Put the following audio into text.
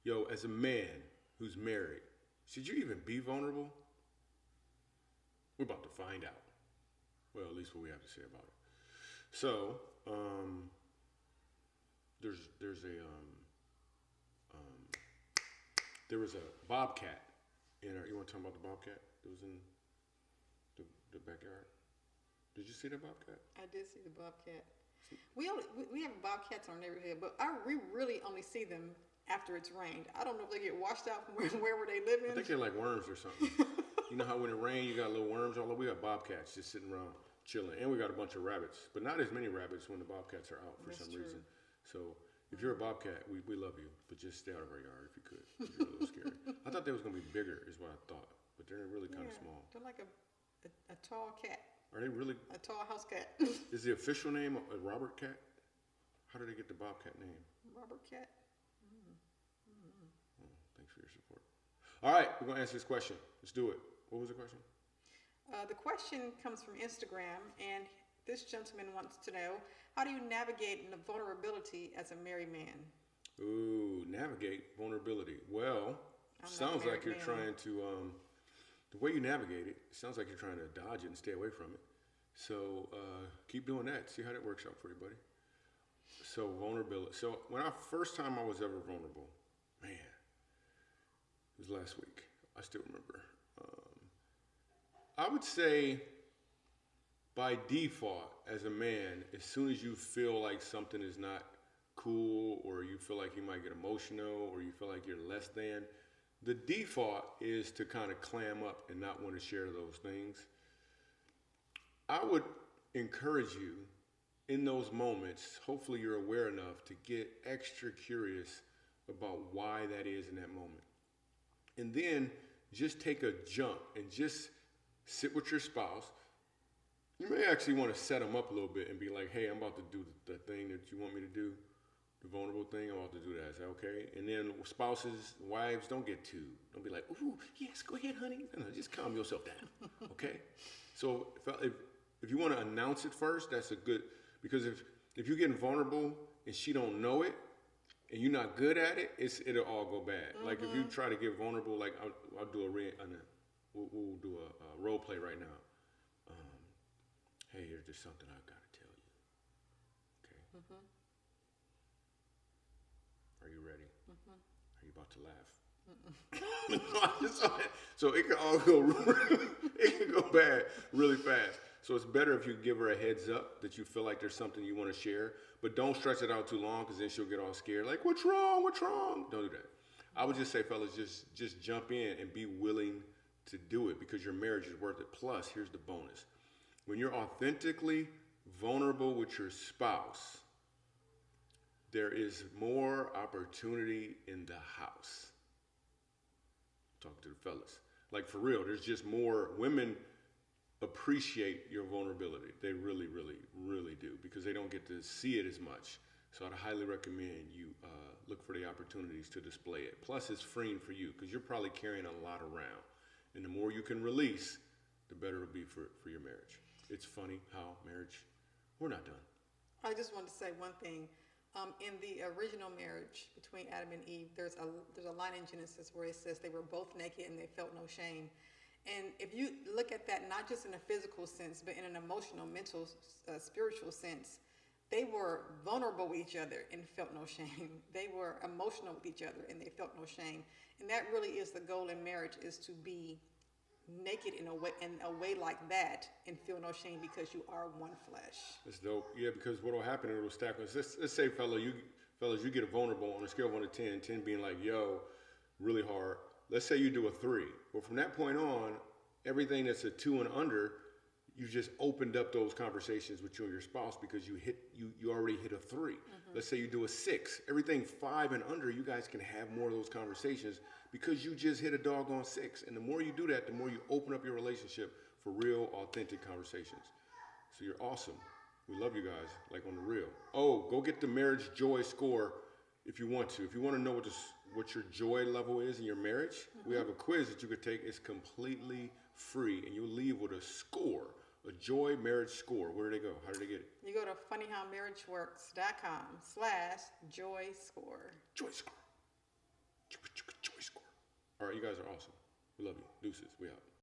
Yo, as a man who's married, should you even be vulnerable? We're about to find out. Well, at least what we have to say about it. So, there's a there was a bobcat in our. You want to talk about the bobcat that was in the backyard? Did you see the bobcat? I did see the bobcat. We have bobcats in our neighborhood, but we really only see them after it's rained. I don't know if they get washed out from wherever they live in. I think they're like worms or something. You know how when it rains, you got little worms all over? We got bobcats just sitting around chilling. And we got a bunch of rabbits, but not as many rabbits when the bobcats are out for some reason. So if you're a bobcat, we love you, but just stay out of our yard if you could. 'Cause you're a little scary. I thought they was going to be bigger is what I thought, but they're really kind of small. They're like a tall cat. Are they really? A tall house cat. Is the official name a Robert Cat? How did they get the bobcat name? Robert Cat. Oh, thanks for your support. All right, we're going to answer this question. Let's do it. What was the question? The question comes from Instagram, and this gentleman wants to know, how do you navigate the vulnerability as a married man? Ooh, navigate vulnerability. Well, sounds like you're trying to, the way you navigate it, sounds like you're trying to dodge it and stay away from it. So keep doing that. See how that works out for you, buddy. So vulnerability. So first time I was ever vulnerable, man, it was last week. I still remember. I would say by default, as a man, as soon as you feel like something is not cool, or you feel like you might get emotional, or you feel like you're less than, the default is to kind of clam up and not want to share those things. I would encourage you in those moments, hopefully you're aware enough to get extra curious about why that is in that moment. And then just take a jump and just sit with your spouse. You may actually want to set them up a little bit and be like, hey, I'm about to do the thing that you want me to do, the vulnerable thing. I'm about to do that. Is that okay? And then spouses, wives, don't be like, ooh, yes, go ahead, honey. No, just calm yourself down, okay? So if you want to announce it first, that's a good, because if you're getting vulnerable and she don't know it, and you're not good at it, it'll all go bad. Mm-hmm. Like if you try to get vulnerable, like I'll do we'll do a role play right now. Hey, here's just something I've got to tell you. Okay. Are you ready? Are you about to laugh? So it can all it can go bad really fast. So it's better if you give her a heads up that you feel like there's something you want to share, but don't stretch it out too long because then she'll get all scared. Like, what's wrong? What's wrong? Don't do that. I would just say, fellas, just jump in and be willing to do it because your marriage is worth it. Plus, here's the bonus. When you're authentically vulnerable with your spouse, there is more opportunity in the house. Talk to the fellas. Like, for real, there's just more. Women appreciate your vulnerability. They really, really, really do because they don't get to see it as much. So I'd highly recommend you look for the opportunities to display it. Plus, it's freeing for you because you're probably carrying a lot around. And the more you can release, the better it'll be for your marriage. It's funny how we're not done. I just want to say one thing. In the original marriage between Adam and Eve, there's a line in Genesis where it says they were both naked and they felt no shame. And if you look at that, not just in a physical sense, but in an emotional, mental, spiritual sense, they were vulnerable with each other and felt no shame. They were emotional with each other and they felt no shame. And that really is the goal in marriage, is to be naked in a way like that and feel no shame because you are one flesh. That's dope. Yeah, because what will happen, it will stack. Let's say, fellas, you get vulnerable on a scale of 1 to 10, 10 being like, yo, really hard. Let's say you do a 3. Well, from that point on, everything that's a 2 and under, you just opened up those conversations with you and your spouse because you already hit a 3. Let's say you do a 6. Everything 5 and under, you guys can have more of those conversations because you just hit a doggone 6. And the more you do that, the more you open up your relationship for real, authentic conversations. So you're awesome. We love you guys, like on the real. Oh, go get the Marriage Joy Score if you want to. If you want to know what your joy level is in your marriage, we have a quiz that you could take. It's completely free, and you'll leave with a score, a joy marriage score. Where do they go? How do they get it? You go to funnyhowmarriageworks.com/joy score. Joy score. Joy. All right, you guys are awesome. We love you. Deuces. We out.